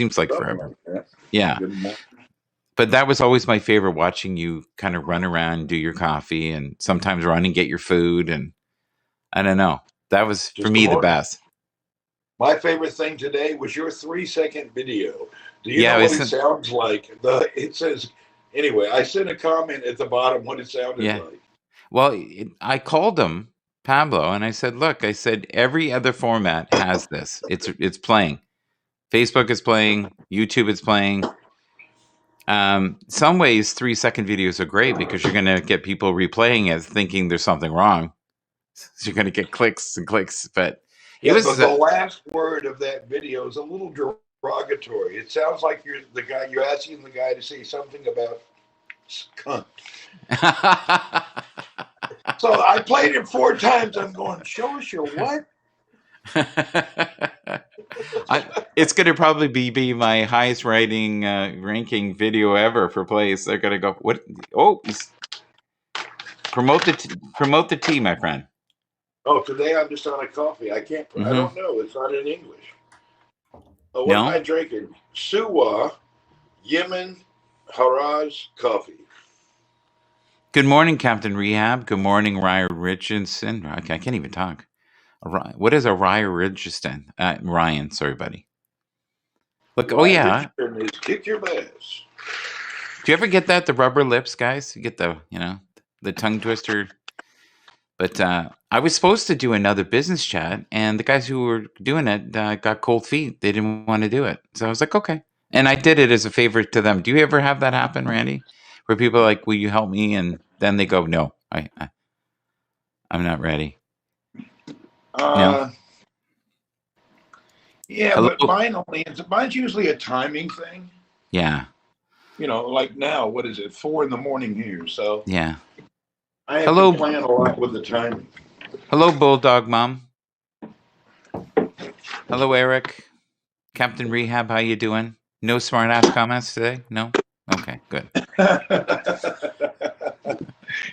Seems like Something forever. like that. Yeah. Good morning. But that was always my favorite, watching you kind of run around, do your coffee, and sometimes run and get your food. And I don't know. That was, for Just me, the more. best. My favorite thing today was your 3-second video. Do you Yeah, know what it it's, sounds like? It says, anyway, I sent a comment at the bottom what it sounded yeah. like. Well, I called him, Pablo, and I said, look, I said, every other format has this. It's playing. Facebook is playing. YouTube is playing. Some ways 3-second videos are great because you're going to get people replaying it thinking there's something wrong. So you're going to get clicks and clicks. But it Yeah, was, but the last word of that video is a little derogatory. It sounds like you're asking the guy to say something about cunt. So I played it 4 times. I'm going, show us your what? It's going to probably be my highest ranking video ever for plays. They're going to go, what? Oh, promote the tea, my friend. Oh, today I'm just on a coffee. I can't. I don't know. It's not in English. Oh, what am I drinking? Suwa Yemen Haraz coffee. Good morning, Captain Rehab. Good morning, Ryan Richardson. Okay, I can't even talk. What is a Ryan Richardson? Ryan, sorry, buddy. Look, Ryan Richardson is kick your ass. Do you ever get that, the rubber lips, guys? You get the tongue twister. But I was supposed to do another business chat, and the guys who were doing it got cold feet. They didn't want to do it. So I was like, okay. And I did it as a favor to them. Do you ever have that happen, Randy? Where people are like, will you help me? And then they go, no, I'm not ready. No. Yeah, Hello? but mine's usually a timing thing. Yeah. You know, like now, what is it? 4 a.m. here. So yeah. I have to plan a lot with the timing. Hello, Bulldog Mom. Hello, Eric. Captain Rehab, how you doing? No smart ass comments today? No? Okay, good.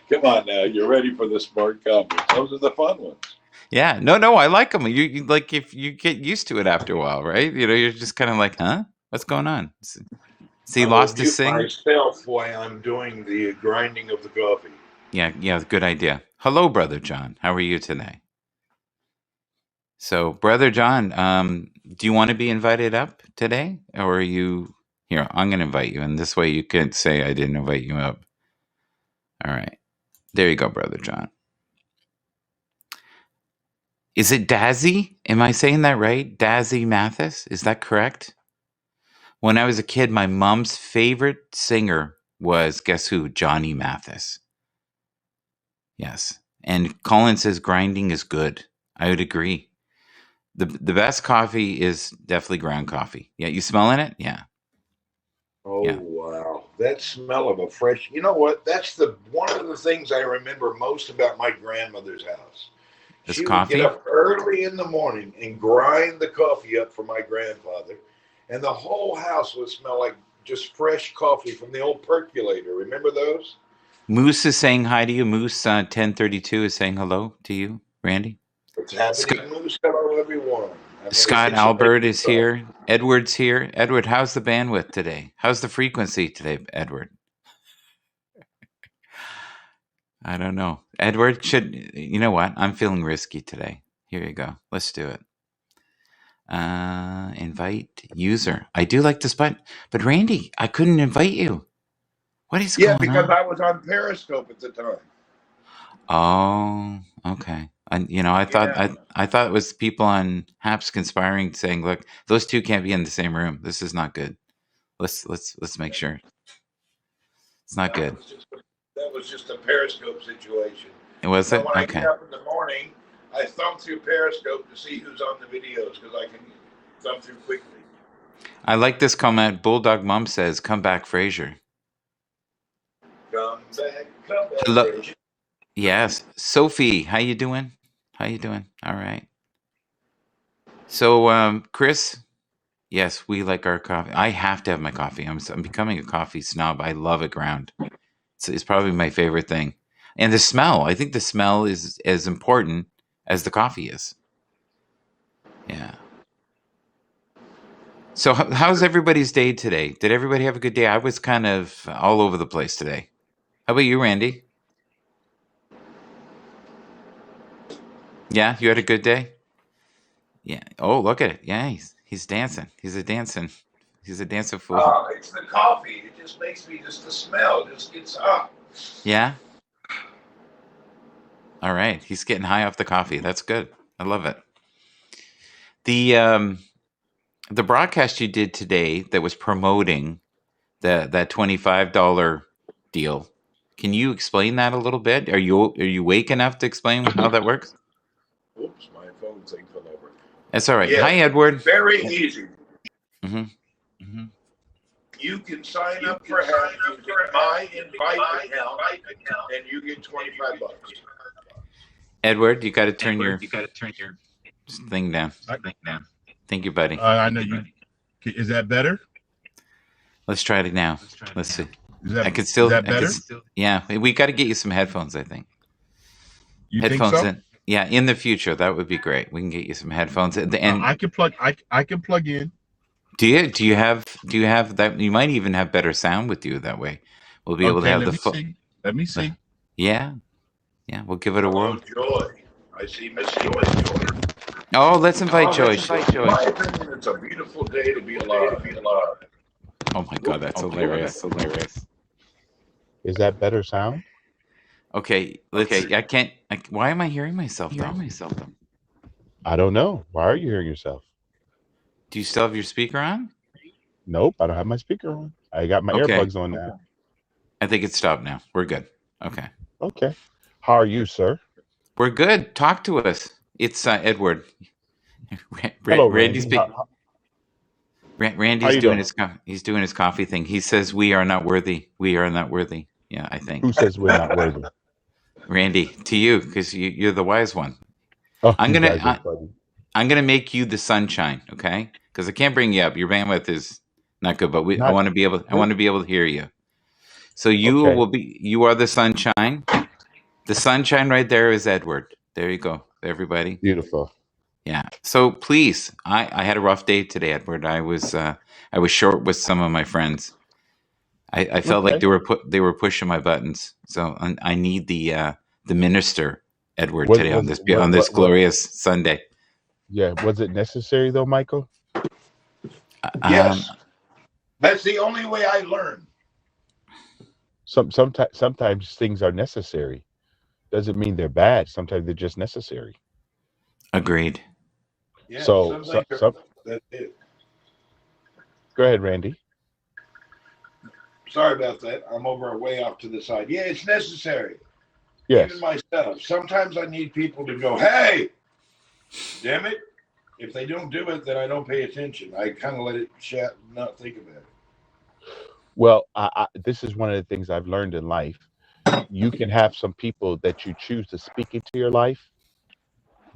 Come on now, you're ready for the smart comments. Those are the fun ones. Yeah, no, I like them. You like, if you get used to it after a while, right? You know, you're just kind of like, huh? What's going on? See, lost his sing. Myself while I'm doing the grinding of the coffee. Yeah, good idea. Hello, Brother John. How are you today? So, Brother John, do you want to be invited up today, or are you here? I'm going to invite you, and this way you can say I didn't invite you up. All right, there you go, Brother John. Is it Dazzy? Am I saying that right? Dazzy Mathis? Is that correct? When I was a kid, my mom's favorite singer was, guess who? Johnny Mathis. Yes. And Colin says grinding is good. I would agree. The best coffee is definitely ground coffee. Yeah, you smelling it? Yeah. Oh, yeah. Wow. That smell of a fresh, you know what? That's one of the things I remember most about my grandmother's house. She would get up early in the morning and grind the coffee up for my grandfather. And the whole house would smell like just fresh coffee from the old percolator. Remember those? Moose is saying hi to you. Moose 1032 is saying hello to you, Randy. What's happening, Moose? Hello, everyone. Scott Albert is here. Edward's here. Edward, how's the bandwidth today? How's the frequency today, Edward? I don't know. Edward, you know what? I'm feeling risky today. Here you go. Let's do it. Invite user. I do like this button, but Randy, I couldn't invite you. What is going on? Yeah, because I was on Periscope at the time. Oh, okay. And I thought it was people on Happs conspiring, saying, "Look, those two can't be in the same room. This is not good. Let's make sure it's not good." That was just a Periscope situation. It was it? When Okay. I get up in the morning, I thumb through Periscope to see who's on the videos because I can thumb through quickly. I like this comment. Bulldog Mom says, "Come back, Fraser." Come back, Hello. Fraser. Yes, Sophie, how you doing? All right. So, Chris, yes, we like our coffee. I have to have my coffee. I'm becoming a coffee snob. I love it ground. It's probably my favorite thing. And the smell. I think the smell is as important as the coffee is. Yeah. So how's everybody's day today? Did everybody have a good day? I was kind of all over the place today. How about you, Randy? Yeah, you had a good day? Yeah. Oh, look at it. Yeah, he's dancing. He's a dancing fool. It's the coffee. It just makes me the smell just gets up. Yeah. All right. He's getting high off the coffee. That's good. I love it. The broadcast you did today that was promoting that $25 deal. Can you explain that a little bit? Are you awake enough to explain how that works? Oops, my phone thing fell over. That's all right. Yes. Hi, Edward. Very easy. Mm-hmm. Mm-hmm. You can sign up for Happs. You get my invite account, and you get $25. Edward, you got to turn your thing down. Thank you, buddy. I know you. Is that better? Let's try it now. Let's see. I could still. Is that better? Yeah, we got to get you some headphones. I think. You headphones think so? Yeah, in the future that would be great. We can get you some headphones. And I can plug. I can plug in. Do you have that? You might even have better sound with you that way. We'll be able to have the. Let me see. Yeah, we'll give it a whirl. Joy. I see Miss Joy. Oh, let's invite Joy. In my opinion, it's a beautiful day to be alive. Oh my God, that's hilarious! Is that better sound? Okay, I can't. Why am I hearing myself? I don't know. Why are you hearing yourself? Do you still have your speaker on? Nope, I don't have my speaker on. I got my earplugs on now. I think it's stopped now. We're good. Okay. Okay. How are you, sir? We're good. Talk to us. It's Edward. Hello, Randy's Randy. Randy's doing he's doing his coffee thing. He says we are not worthy. We are not worthy. Yeah, I think. Who says we're not worthy? Randy, to you, because you're the wise one. Oh, I'm gonna make you the sunshine, okay? Because I can't bring you up. Your bandwidth is not good, but I want to be able to hear you. So you are the sunshine. The sunshine right there is Edward. There you go, everybody. Beautiful. Yeah. So please, I had a rough day today, Edward. I was short with some of my friends. I felt like they were pushing my buttons. So I need the minister, Edward, today on this glorious Sunday. Yeah. Was it necessary though, Michael? Yes. That's the only way I learn. Sometimes things are necessary. Doesn't mean they're bad. Sometimes they're just necessary. Agreed. Yeah, so that's it. Go ahead, Randy. Sorry about that. I'm way off to the side. Yeah, it's necessary. Yes. Even myself. Sometimes I need people to go, hey, damn it. If they don't do it, then I don't pay attention. I kind of let it not think about it. Well, this is one of the things I've learned in life. You can have some people that you choose to speak into your life,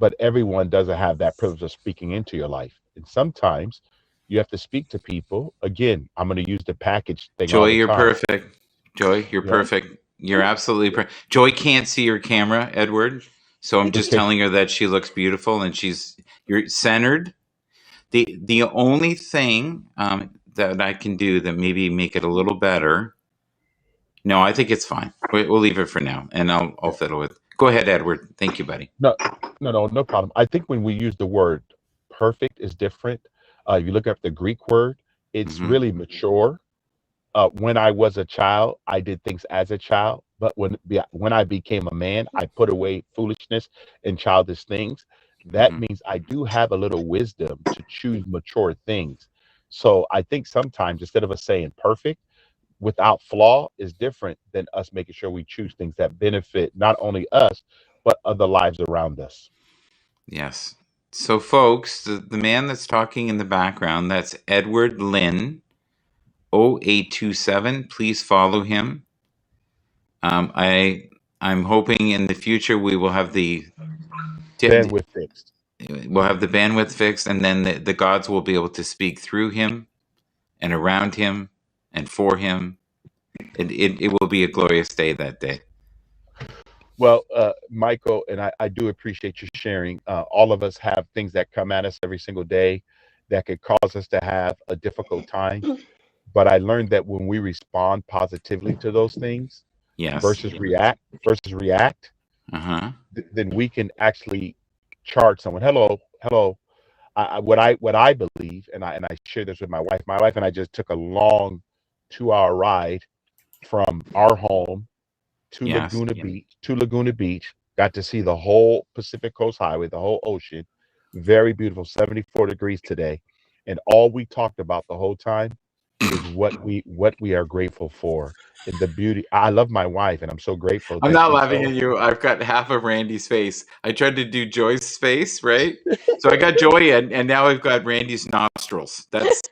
but everyone doesn't have that privilege of speaking into your life. And sometimes you have to speak to people. Again, I'm going to use the package thing. Joy, you're perfect. Joy, you're perfect. You're absolutely perfect. Joy can't see your camera, Edward. So I'm just telling her that she looks beautiful and you're centered. The only thing that I can do that maybe make it a little better. No, I think it's fine. We'll leave it for now, and I'll fiddle with. Go ahead, Edward. Thank you, buddy. No problem. I think when we use the word perfect is different. If you look up the Greek word, it's really mature. When I was a child, I did things as a child, but when I became a man, I put away foolishness and childish things. That means I do have a little wisdom to choose mature things. So I think sometimes instead of us saying perfect, without flaw is different than us making sure we choose things that benefit not only us, but other lives around us. Yes. So folks, the man that's talking in the background, that's Edward Lynn, 0827. Please follow him. I'm hoping in the future we will have the bandwidth fixed. We'll have the bandwidth fixed, and then the gods will be able to speak through him and around him and for him. It will be a glorious day that day. Well, Michael, and I do appreciate you sharing. All of us have things that come at us every single day that could cause us to have a difficult time. But I learned that when we respond positively to those things Yes. versus react, Uh-huh. then we can actually charge someone. Hello, hello. What I believe, and I share this with my wife. My wife and I just took a long 2-hour ride from our home to Yes. Laguna Beach. Got to see the whole Pacific Coast Highway, the whole ocean. Very beautiful, 74 degrees today. And all we talked about the whole time is what we are grateful for and the beauty. I love my wife and I'm so grateful I'm that not she's laughing so at you. I've got half of Randy's face. I tried to do Joy's face, right? So I got Joy in, and now I've got Randy's nostrils. That's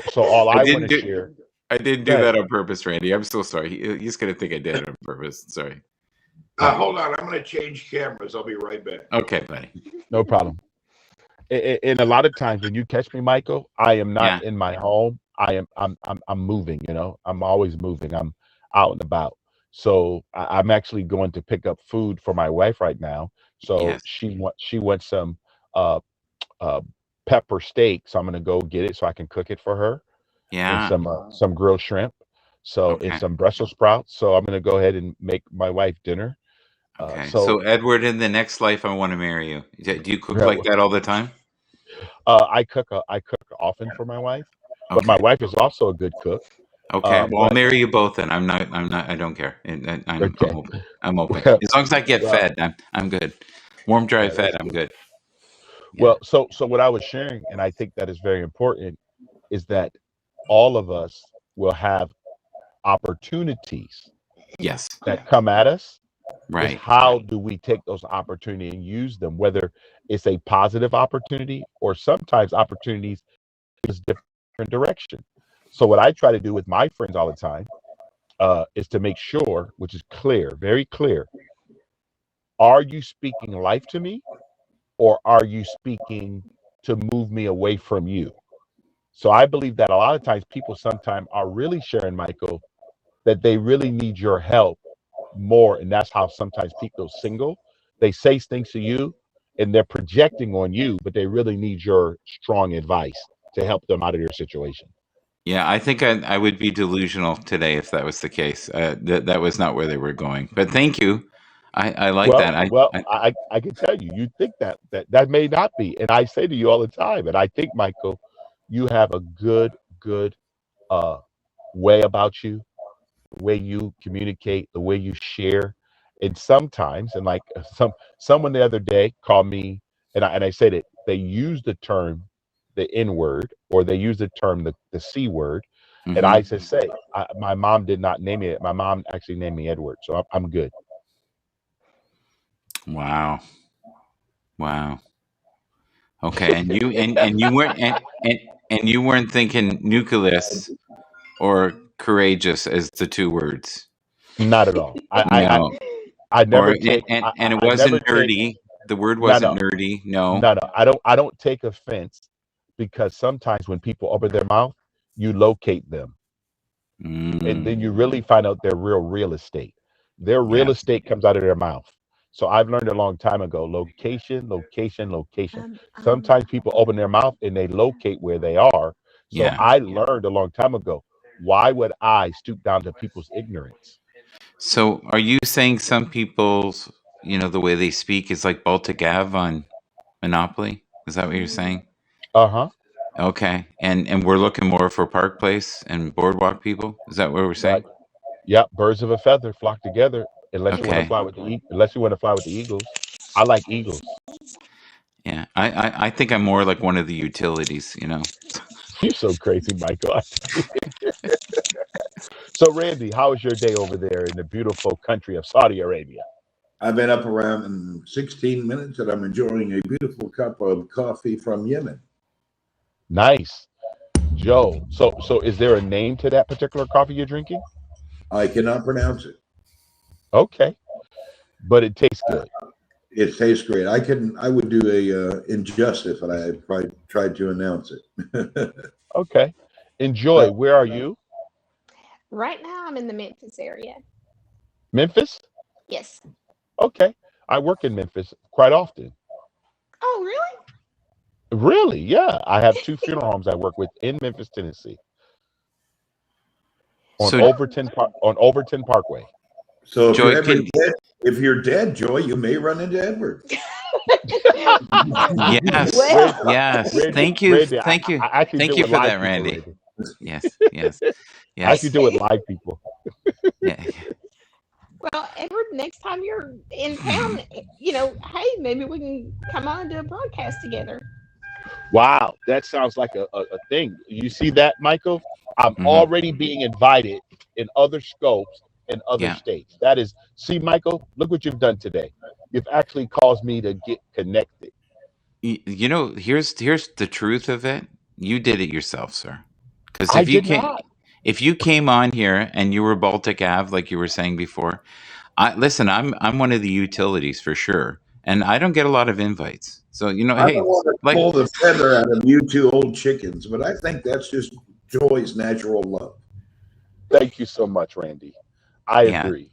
so all I I want didn't to do share. I didn't Go do ahead. that on purpose, Randy. I'm so sorry. He's gonna think I did it on purpose. Sorry. No, Hold on. I'm going to change cameras. I'll be right back. Okay, buddy. no problem. And a lot of times when you catch me, Michael, I am not Yeah. in my home. I'm moving. I'm always moving. I'm out and about. So I'm actually going to pick up food for my wife right now. So Yes. she wants some uh uh pepper steak. So I'm gonna go get it so I can cook it for her, and Yeah. some grilled shrimp. So and Okay. some Brussels sprouts. So I'm gonna go ahead and make my wife dinner. Okay. So So Edward, in the next life, I want to marry you. Do you cook yeah, like that all the time? I cook often for my wife, but my Okay. wife is also a good cook. Okay. Well, I'll But marry you both then. I'm not. I don't care. I'm okay, open. I'm open. well, As long as I get well, fed, I'm good. Warm, dry fed, that's I'm good. good. Yeah. Well, so what I was sharing, and I think that is very important, is that all of us will have opportunities Yes. that come at us. Is Right. how do we take those opportunities and use them, whether it's a positive opportunity or sometimes opportunities is different direction. So what I try to do with my friends all the time is to make sure, which is clear, very clear, are you speaking life to me or are you speaking to move me away from you? So I believe that a lot of times people sometimes are really sharing, Michael, that they really need your help more. And that's how sometimes people single. They say things to you and they're projecting on you, but they really need your strong advice to help them out of their situation. Yeah, I think I would be delusional today if that was the case. That was not where they were going. But thank you. I like Well, that. well, I can tell you, you think that may not be, and I say to you all the time, and I think, Michael, you have a good uh way about you, the way you communicate, the way you share, and sometimes, and like someone the other day called me, and I said it. They use the term the N word, or they use the term the C word, and I Hmm. just say, my mom did not name me it. My mom actually named me Edward, so I'm good. Wow. Wow. Okay. And you weren't thinking nucleus or courageous as the two words. Not at all. No. I Or never take and it I never wasn't take nerdy. The word no wasn't no nerdy. No. no no. I don't take offense because sometimes when people open their mouth, you locate them, and Mm, then you really find out their real estate. Their real yes. estate comes out of their mouth. So I've learned a long time ago, location, location, location. Sometimes people open their mouth and they locate where they are. So Yeah. I learned a long time ago, why would I stoop down to people's ignorance? So are you saying some people's, the way they speak is like Baltic Ave on Monopoly? Is that what you're saying? Uh-huh. Okay. And we're looking more for Park Place and Boardwalk people? Is that what we're Right. saying? Yep, birds of a feather flock together. Unless you want to Okay. fly with unless you want to fly with the eagles. I like eagles. Yeah. I think I'm more like one of the utilities. You're so crazy, Michael. So, Randy, how is your day over there in the beautiful country of Saudi Arabia? I've been up around in 16 minutes and I'm enjoying a beautiful cup of coffee from Yemen. Nice, Joe. So is there a name to that particular coffee you're drinking? I cannot pronounce it. Okay, but it tastes good. It tastes great. I would do a injustice if I tried to announce it. Okay, Uh, enjoy. Where are you? Right now, I'm in the Memphis area. Memphis. Yes. Okay, I work in Memphis quite often. Oh, really? Really? Yeah. I have 2 funeral homes I work with in Memphis, Tennessee, on So, Overton Parkway. So if Joy, you're ever dead, if you're dead, Joy, you may run into Edward. yes, Well, yes. Randy, Thank you, Randy, thank you, I actually thank deal you with for live that, people, Randy. Randy. Yes, yes, I yes. actually deal with live people. Yeah. well, Edward, next time you're in town, hey, maybe we can come on and do a broadcast together. Wow, that sounds like a thing. You see that, Michael? I'm Mhm. already being invited in other scopes in other Yeah. states. That is, see, Michael, look what you've done today. You've actually caused me to get connected. You know, here's the truth of it. You did it yourself, sir. Because I did not. if you came on here and you were Baltic Ave, like you were saying before, listen, I'm one of the utilities for sure, and I don't get a lot of invites. So I hey, don't want to like, pull the feather out of you two old chickens, but I think that's just Joy's natural love. Thank you so much, Randy. I yeah, agree.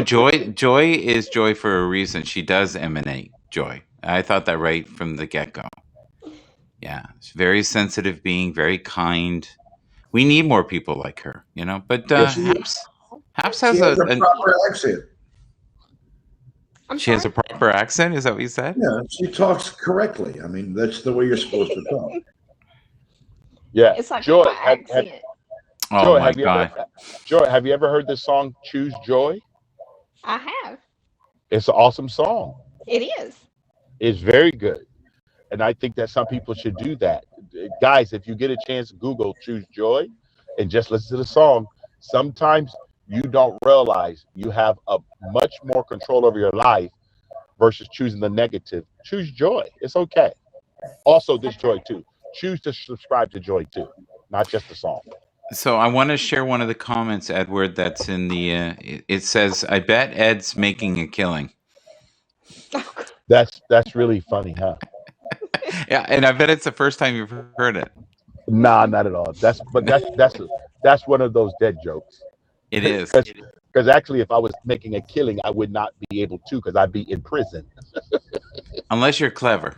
joy is joy for a reason. She does emanate joy. I thought that right from the get go. Yeah, she's a very sensitive being, very kind. We need more people like her, But Yes, Haps she has has a proper accent. I'm she has sorry. a proper accent. Is that what you said? Yeah, she talks correctly. I mean, that's the way you're supposed to talk. Yeah, It's like Joy. my accent. Oh Joy, my God! have you ever heard the song "Choose Joy"? I have. It's an awesome song. It is. It's very good. And I think that some people should do that. Guys, if you get a chance, Google "Choose Joy" and just listen to the song. Sometimes you don't realize you have a much more control over your life versus choosing the negative. Choose joy. It's okay. Also, this joy too. Choose to subscribe to joy too, not just the song. So I want to share one of the comments, Edward. That's in the. It says, "I bet Ed's making a killing." That's really funny, huh? Yeah, and I bet it's the first time you've heard it. Nah, not at all. That's one of those dead jokes. It is. Because actually, if I was making a killing, I would not be able to because I'd be in prison. Unless you're clever.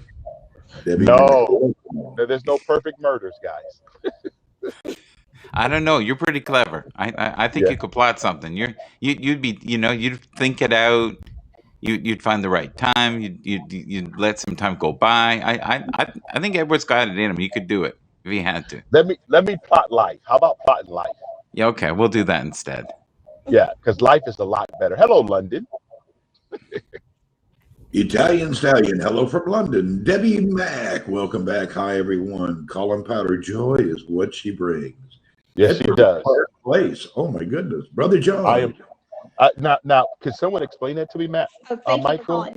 No, there's no perfect murders, guys. I don't know. You're pretty clever. I think you could plot something. You'd be you'd think it out. You'd find the right time. You'd let some time go by. I think Edward's got it in him. He could do it if he had to. Let me plot life. How about plotting life? Yeah, okay, we'll do that instead. Yeah, because life is a lot better. Hello, London. Italian Stallion, hello from London. Debbie Mack, welcome back. Hi, everyone. Colin Powder, joy is what she brings. Yes, she does. Place. Oh, my goodness. Brother John. I am. Now, could someone explain that to me, Matt? Michael,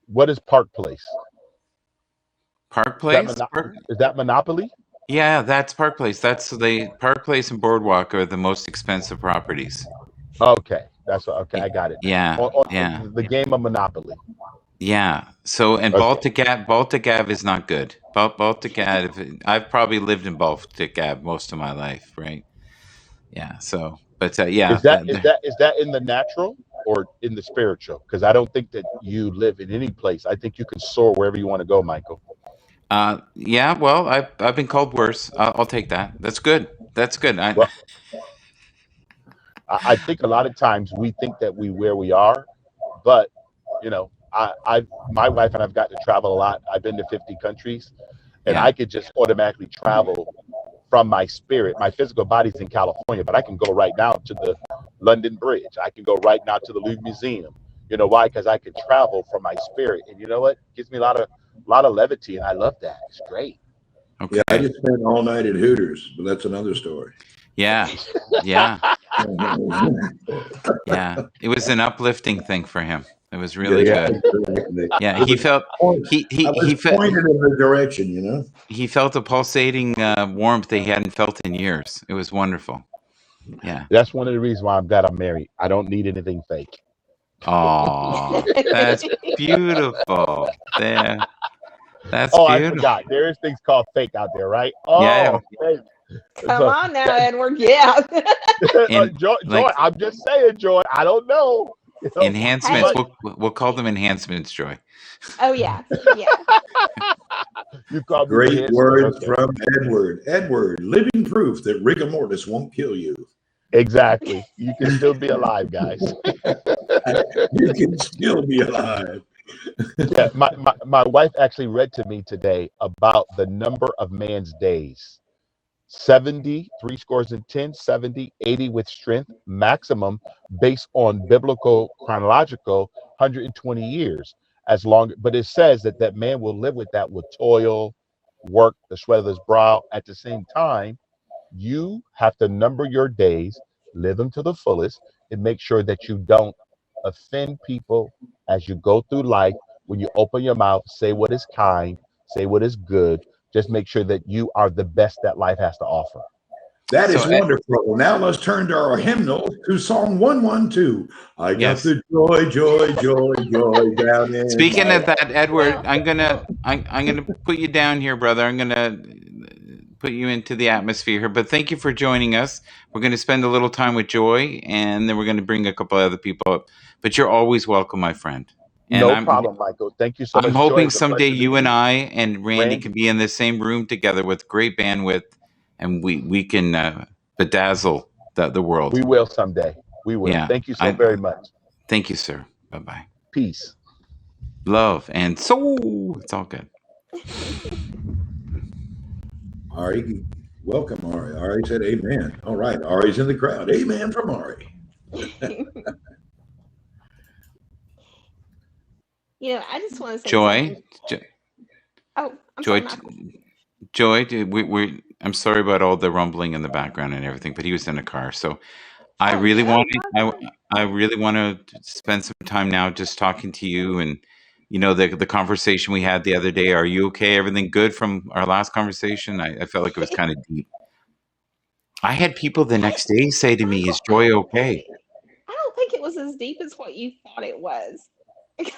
what is Park Place? Park Place? Is that Monopoly? Yeah, that's Park Place. That's the Park Place and Boardwalk are the most expensive properties. Okay, okay. I got it. Yeah, yeah. The game of Monopoly. Yeah. So, and Baltic Ave is not good. Baltic Ave. I've probably lived in Baltic Ave most of my life, right? Yeah. So, but yeah. Is that in the natural or in the spiritual? Because I don't think that you live in any place. I think you can soar wherever you want to go, Michael. Yeah. Well, I've been called worse. I'll take that. That's good. That's good. I think a lot of times we think that where we are, but my wife and I've gotten to travel a lot. I've been to 50 countries, and I could just automatically travel from my spirit. My physical body's in California, but I can go right now to the London Bridge. I can go right now to the Louvre Museum. You know why? Because I can travel from my spirit, and you know what? It gives me a lot of levity, and I love that. It's great. Okay. Yeah, I just spent all night at Hooters, but that's another story. Yeah, yeah, yeah. It was an uplifting thing for him. It was really good. Yeah, he felt he felt pointed in the direction, He felt a pulsating warmth that he hadn't felt in years. It was wonderful. Yeah, that's one of the reasons why I'm glad I'm married. I don't need anything fake. Oh, that's beautiful. There, that's beautiful. I forgot. There is things called fake out there, right? Oh, yeah. Fake. Come on now, Edward. Yeah. Joy, I'm just saying, Joy. I don't know. You know? Enhancements. Hey. We'll call them enhancements, Joy. Oh yeah, yeah. You call me Great enhancement. words Okay. from Edward. Edward, living proof that rigor mortis won't kill you. Exactly. You can still be alive, guys. You can still be alive. Yeah, my wife actually read to me today about the number of man's days. 70, 10, 70, 80 with strength, maximum based on biblical chronological 120 years. As long, but it says that man will live with that with toil, work, the sweat of his brow. At the same time, you have to number your days, live them to the fullest, and make sure that you don't offend people as you go through life. When you open your mouth, say what is kind, say what is good. Just make sure that you are the best that life has to offer. That is wonderful. Now let's turn to our hymnal, to Psalm 112. I got the joy, joy, joy, joy down in. Speaking of that, Edward, Well, I'm gonna put you down here, brother. I'm gonna put you into the atmosphere here. But thank you for joining us. We're gonna spend a little time with Joy, and then we're gonna bring a couple other people up. But you're always welcome, my friend. And No problem, Michael. Thank you so much. I'm hoping someday you and I and Randy Randy. can be in the same room together with great bandwidth, and we can bedazzle the world. We will someday. We will. Yeah, Thank you so very much. Thank you, sir. Bye-bye. Peace. Love and soul. It's all good. Ari, welcome, Ari. Ari said amen. All right. Ari's in the crowd. Amen from Ari. I just want to say Joy. Oh, I'm Joy. sorry, Joy, I'm sorry about all the rumbling in the background and everything, but he was in a car, so I really want to spend some time now just talking to you, and the conversation we had the other day. Are you okay? Everything good from our last conversation? I felt like it was kind of deep. I had people the next day say to me, "Is Joy okay?" I don't think it was as deep as what you thought it was.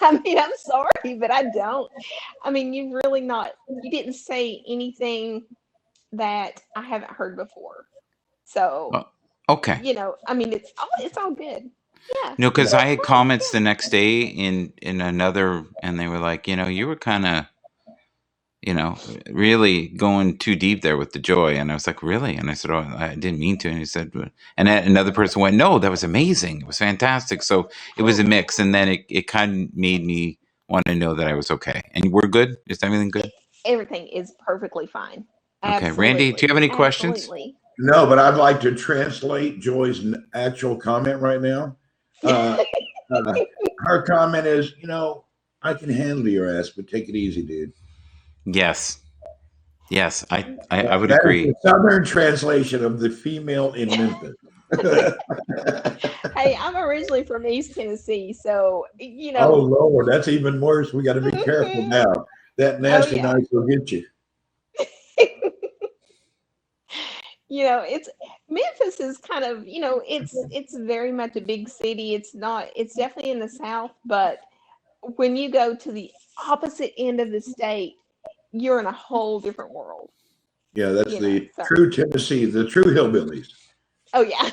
I mean, I'm sorry, but I don't. I mean, you didn't say anything that I haven't heard before. So, okay. I mean, it's all good. Yeah. No, because I had comments the next day in another, and they were like, you were kind of, really going too deep there with the joy. And I was like, really? And I said, oh, I didn't mean to. And he said, and another person went, no, that was amazing. It was fantastic. So it was a mix. And then it kind of made me want to know that I was okay. And we're good? Is everything good? Everything is perfectly fine. Okay. Absolutely. Randy, do you have any questions? Absolutely. No, but I'd like to translate Joy's actual comment right now. Her comment is, I can handle your ass, but take it easy, dude. Yes, I would agree. Is the Southern translation of the female in Memphis. Hey, I'm originally from East Tennessee, so Oh Lord, that's even worse. We got to be careful now. That nasty knife will get you. It's Memphis is kind of, it's very much a big city. It's definitely in the South, but when you go to the opposite end of the state, you're in a whole different world. Yeah, that's true Tennessee, the true hillbillies. Oh yeah.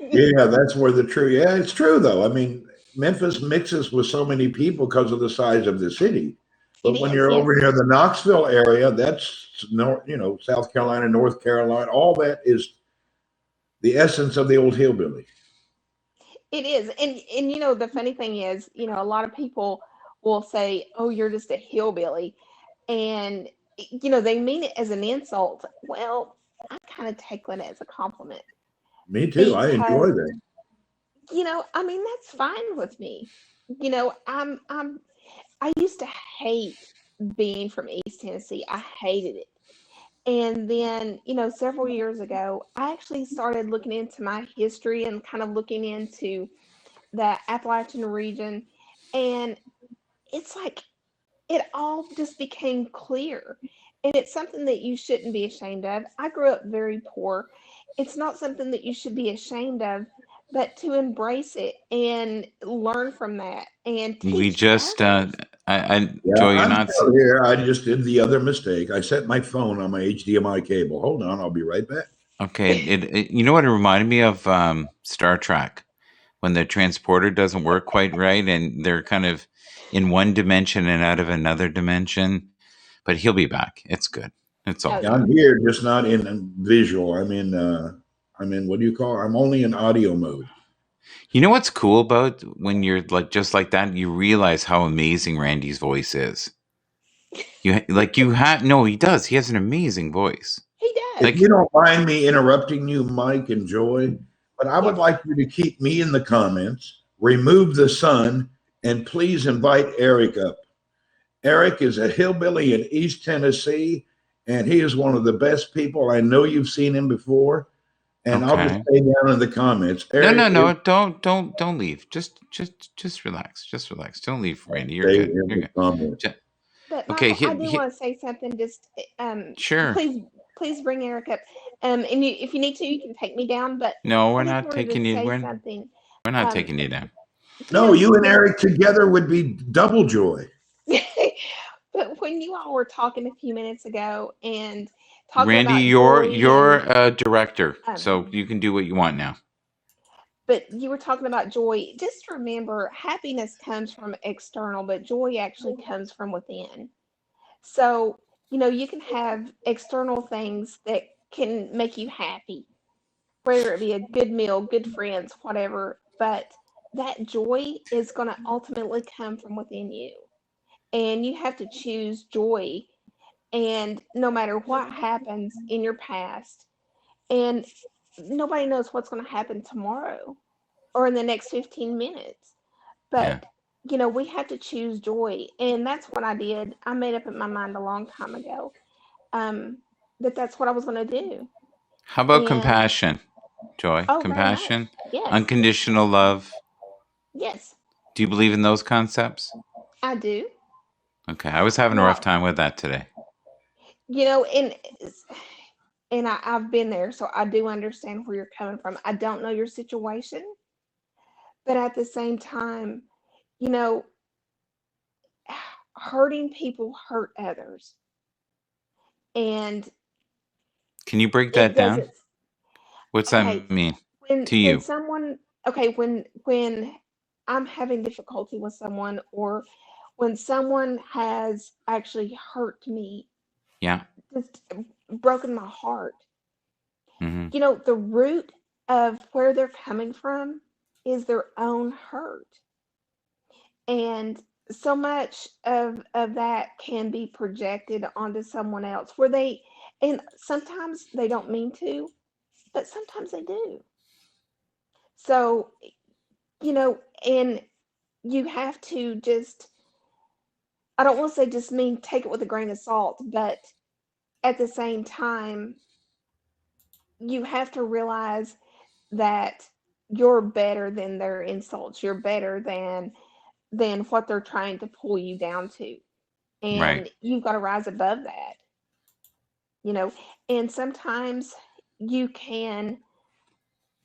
Yeah, that's where it's true though. I mean, Memphis mixes with so many people because of the size of the city. But when you're over here in the Knoxville area, that's South Carolina, North Carolina, all that is the essence of the old hillbilly. It is. And the funny thing is, a lot of people will say, oh, you're just a hillbilly. And, they mean it as an insult. Well, I kind of take it as a compliment. Me too. I enjoy that. I mean, that's fine with me. I used to hate being from East Tennessee. I hated it. And then, several years ago, I actually started looking into my history and kind of looking into the Appalachian region. And it's like, it all just became clear. And it's something that you shouldn't be ashamed of. I grew up very poor. It's not something that you should be ashamed of, but to embrace it and learn from that and teach. We just, Joy, you're not here. I just did the other mistake. I set my phone on my HDMI cable. Hold on, I'll be right back. Okay, you know what it reminded me of? Star Trek. when the transporter doesn't work quite right and they're kind of in one dimension and out of another dimension. But he'll be back. It's good. It's all good. I'm here, just not in visual. I'm in what do you call it? I'm only in audio mode. You know what's cool about when you're like just like that? You realize how amazing Randy's voice is. He does. He has an amazing voice. He does. If you don't mind me interrupting you, Mike and Joy, but I would like you to keep me in the comments, remove the sun, and please invite Eric up. Eric is a hillbilly in East Tennessee, and he is one of the best people. I know you've seen him before, and I'll just stay down in the comments. Eric, no, don't leave. Just relax. Just relax. Don't leave, Randy. You're good. You're good. But okay, Michael, I do want to say something. Just sure. Please bring Eric up. And if you need to, you can take me down. But no, we're not taking you. We're not taking you down. No, you and Eric together would be double joy. But when you all were talking a few minutes ago and talking Randy, about you're a director, so you can do what you want now. But you were talking about joy. Just remember, happiness comes from external, but joy actually comes from within. So, you can have external things that can make you happy, whether it be a good meal, good friends, whatever. But that joy is going to ultimately come from within you. And you have to choose joy. And no matter what happens in your past, and nobody knows what's going to happen tomorrow or in the next 15 minutes. But, we have to choose joy. And that's what I did. I made up in my mind a long time ago that's what I was going to do. How about compassion, Joy? Oh, compassion? Yes. Unconditional love? Yes. Do you believe in those concepts? I do. Okay. I was having a rough time with that today. And I've been there, so I do understand where you're coming from. I don't know your situation, but at the same time, hurting people hurt others. And can you break that down? What's that mean to you? When I'm having difficulty with someone, or when someone has actually hurt me, just broken my heart, the root of where they're coming from is their own hurt. And so much of that can be projected onto someone else and sometimes they don't mean to, but sometimes they do. So, and you have to just, I don't want to say just take it with a grain of salt, but at the same time, you have to realize that you're better than their insults. You're better than what they're trying to pull you down to. And you've got to rise above that. And sometimes you can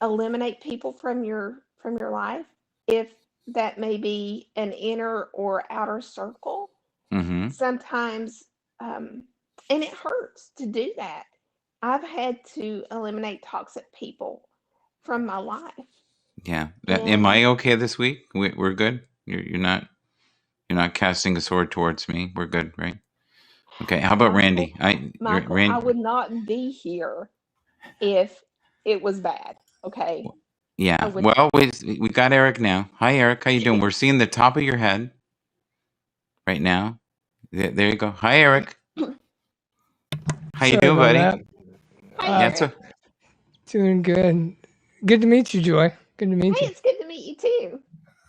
eliminate people from your life if that may be an inner or outer circle. Sometimes and it hurts to do that. I've had to eliminate toxic people from my life. Am I okay this week? We're good. You're not casting a sword towards me. We're good, right? Okay. How about Randy? Michael, I would not be here if it was bad. Okay. Yeah. Well, we got Eric now. Hi, Eric. How you doing? We're seeing the top of your head right now. There you go. Hi, Eric. How you doing, buddy? Hi, Eric. Doing good. Good to meet you, Joy. Good to meet you. It's good to meet you too.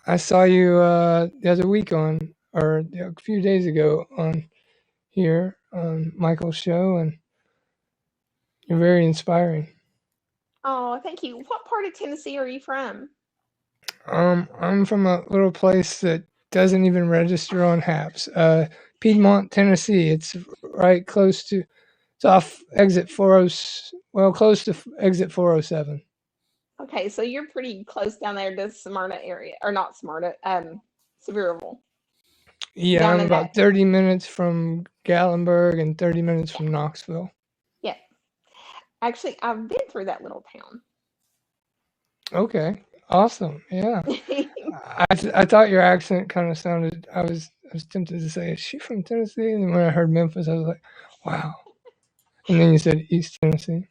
I saw you the other week a few days ago on here on Michael's show, and you're very inspiring. Oh, thank you. What part of Tennessee are you from? I'm from a little place that doesn't even register on Happs. Piedmont, Tennessee. It's right close to. It's off exit 40. Well, close to exit 407. Okay, so you're pretty close down there to Smyrna area, or not Smyrna, Sevierville. Yeah, I'm about 30 minutes from Gatlinburg and 30 minutes from Knoxville. Yeah. Actually, I've been through that little town. Okay. Awesome. Yeah. I thought your accent kind of sounded. I was tempted to say, "Is she from Tennessee?" And when I heard Memphis, I was like, "Wow." And then you said East Tennessee.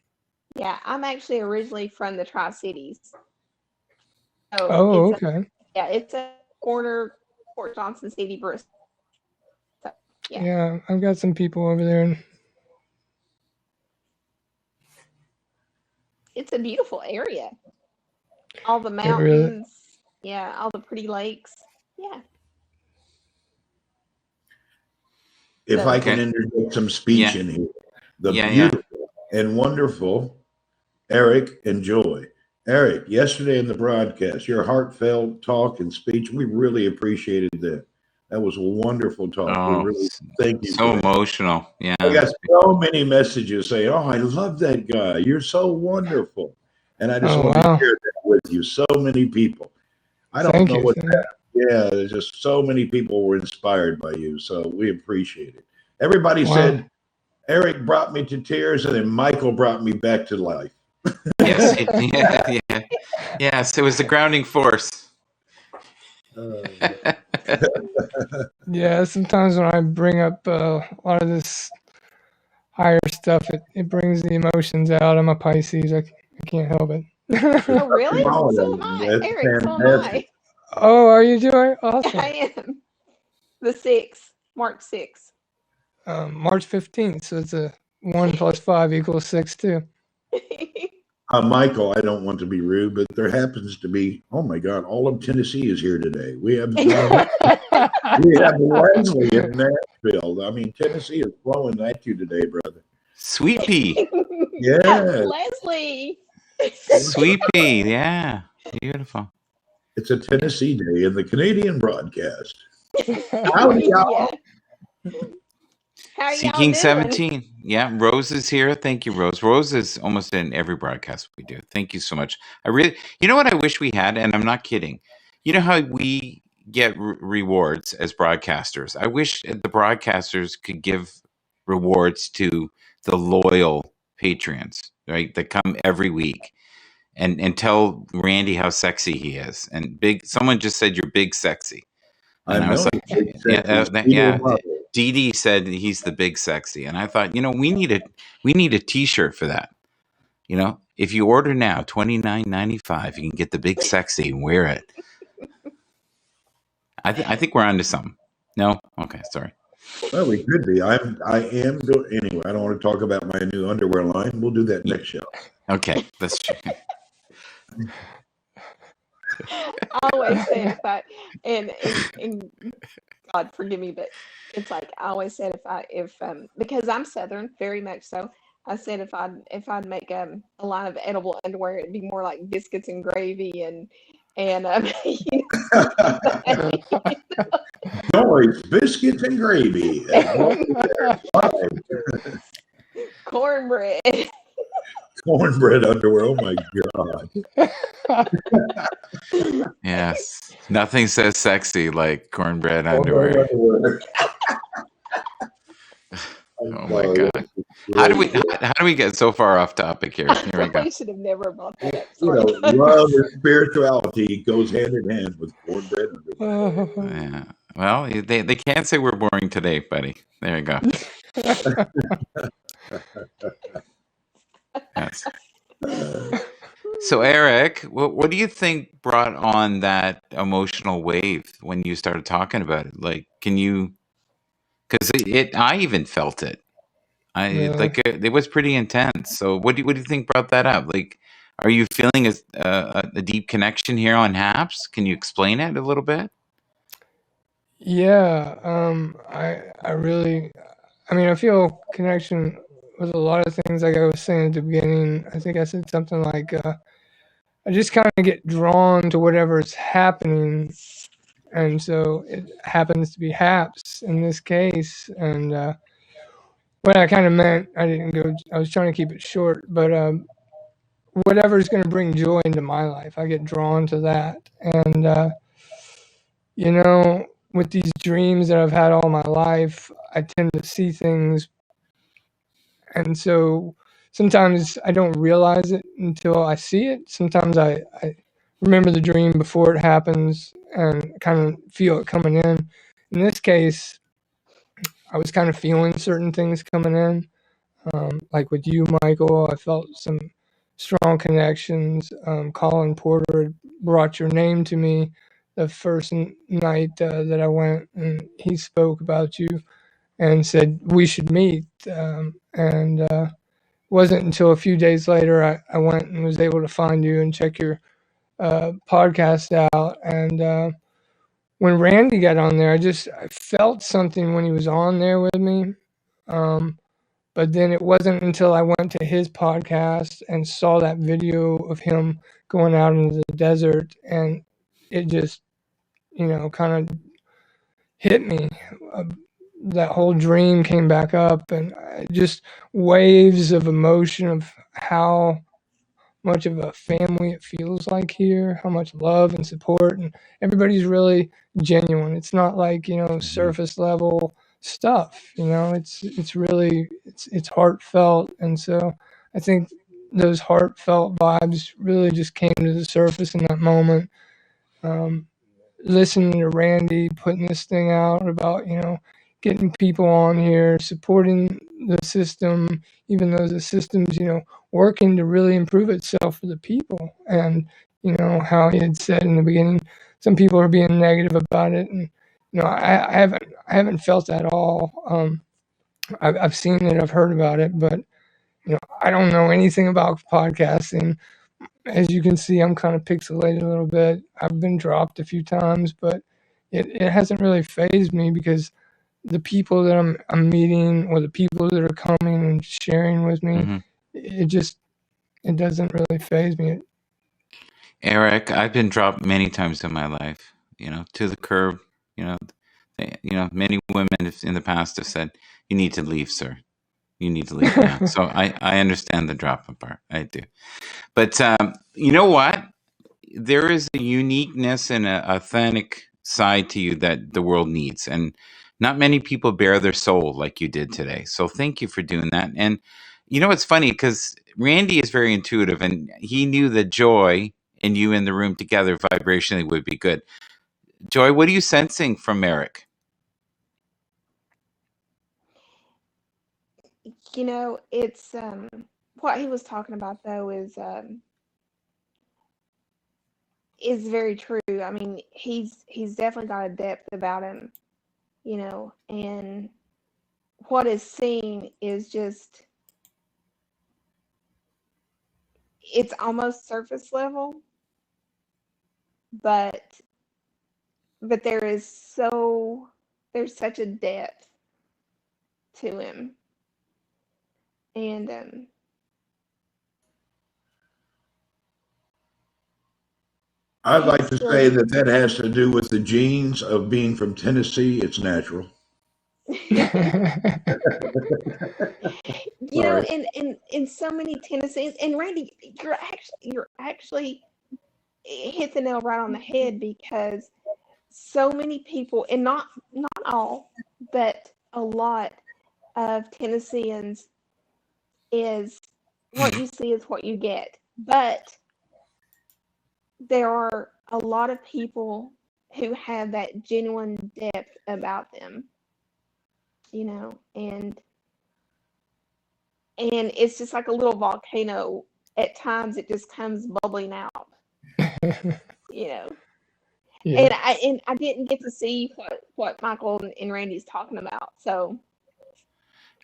Yeah, I'm actually originally from the Tri-Cities. So Oh, okay. it's a corner, Fort Johnson City, Bristol. So, yeah. Yeah, I've got some people over there. It's a beautiful area. All the It really, mountains. Yeah, all the pretty lakes. Yeah. If So I can interject some speech in here, the beautiful and wonderful Eric and Joy. Eric, yesterday in the broadcast, your heartfelt talk and speech, we really appreciated that. That was a wonderful talk. We really thank you. So emotional. Yeah. I got so many messages saying, "Oh, I love that guy. You're so wonderful." And I just want to share that with you. So many people. I don't know what that. Yeah, there's just so many people were inspired by you. So we appreciate it. Everybody said Eric brought me to tears, and then Michael brought me back to life. Yes, yes, it was the grounding force. Yeah, sometimes when I bring up a lot of this higher stuff, it brings the emotions out. I'm a Pisces. I can't help it. Oh, really? So am I. That's Eric, so am I. Oh, are you doing? Awesome. I am. The 6th, March 6th. March 15th. So it's a 1 + 5 = 6 too. Michael, I don't want to be rude, but there happens to be, oh my God, all of Tennessee is here today. We have Leslie in Nashville. I mean, Tennessee is flowing at you today, brother. Sweet pea. Yeah. Leslie. Sweet pea. Yeah. Beautiful. It's a Tennessee day in the Canadian broadcast. Howdy, y'all. How are Seeking y'all 17. Yeah, Rose is here. Thank you, Rose. Rose is almost in every broadcast we do. Thank you so much. You know what I wish we had, and I'm not kidding. You know how we get rewards as broadcasters? I wish the broadcasters could give rewards to the loyal patrons, right? That come every week and tell Randy how sexy he is. And someone just said you're big sexy. And I was like, yeah. Dee Dee said he's the big sexy, and I thought, we need a T-shirt for that. If you order now, $29.95, you can get the big sexy and wear it. I think we're onto something. No, okay, sorry. Well, we could be. I am doing anyway. I don't want to talk about my new underwear line. We'll do that next show. Okay, that's true. I always say and God forgive me, but it's like I always said if because I'm Southern, very much so. I said if I'd make a line of edible underwear, it'd be more like biscuits and gravy and Noise, biscuits and gravy. Cornbread. Cornbread underwear. Oh my God. Yes. Nothing says sexy like cornbread underwear. Oh my God. How do we get so far off topic here? Here we go. I should have never brought that up. Love and spirituality goes hand in hand with cornbread underwear. Yeah. Well, they can't say we're boring today, buddy. There you go. Yes. So, Eric, what do you think brought on that emotional wave when you started talking about it? Like, can you? Because I even felt it. It was pretty intense. So, what do you think brought that up? Like, are you feeling a deep connection here on Happs? Can you explain it a little bit? Yeah, I really, I feel connection with a lot of things. Like I was saying at the beginning, I think I said something like, I just kind of get drawn to whatever's happening, and so it happens to be Happs in this case. And what I kind of meant, I was trying to keep it short, but whatever's going to bring joy into my life, I get drawn to that. And with these dreams that I've had all my life, I tend to see things, and so sometimes I don't realize it until I see it. Sometimes I remember the dream before it happens and kind of feel it coming in. In this case, I was kind of feeling certain things coming in. Like with you, Michael, I felt some strong connections. Colin Porter brought your name to me the first night that I went, and he spoke about you and said we should meet. And wasn't until a few days later I went and was able to find you and check your podcast out. And when Randy got on there, I felt something when he was on there with me. But then it wasn't until I went to his podcast and saw that video of him going out into the desert, and it just, kind of hit me. That whole dream came back up, and just waves of emotion of how much of a family it feels like here, how much love and support, and everybody's really genuine. It's not like, surface level stuff, it's really, it's heartfelt. And so I think those heartfelt vibes really just came to the surface in that moment. Listening to Randy putting this thing out about, getting people on here, supporting the system, even though the system's, working to really improve itself for the people. And, how he had said in the beginning, some people are being negative about it. And, I haven't felt that at all. I've seen it, I've heard about it, but, I don't know anything about podcasting. As you can see, I'm kind of pixelated a little bit. I've been dropped a few times, but it hasn't really fazed me because the people that I'm meeting or the people that are coming and sharing with me, Mm-hmm. it doesn't really faze me. Eric, I've been dropped many times in my life, to the curb. Many women in the past have said, "You need to leave, sir. You need to leave now." So I understand the drop part. I do. But you know what? There is a uniqueness and an authentic side to you that the world needs. And not many people bare their soul like you did today. So thank you for doing that. And it's funny because Randy is very intuitive and he knew that Joy and you in the room together vibrationally would be good. Joy, what are you sensing from Eric? It's what he was talking about though is very true. I mean, he's definitely got a depth about him, and what is seen is just, it's almost surface level, but there's such a depth to him. And I'd like to say that has to do with the genes of being from Tennessee. It's natural. in so many Tennesseans, and Randy, you're actually hit the nail right on the head, because so many people, and not all, but a lot of Tennesseans, is what you see is what you get. But there are a lot of people who have that genuine depth about them, and it's just like a little volcano. At times it just comes bubbling out, Yeah. And I didn't get to see what Michael and Randy's talking about. So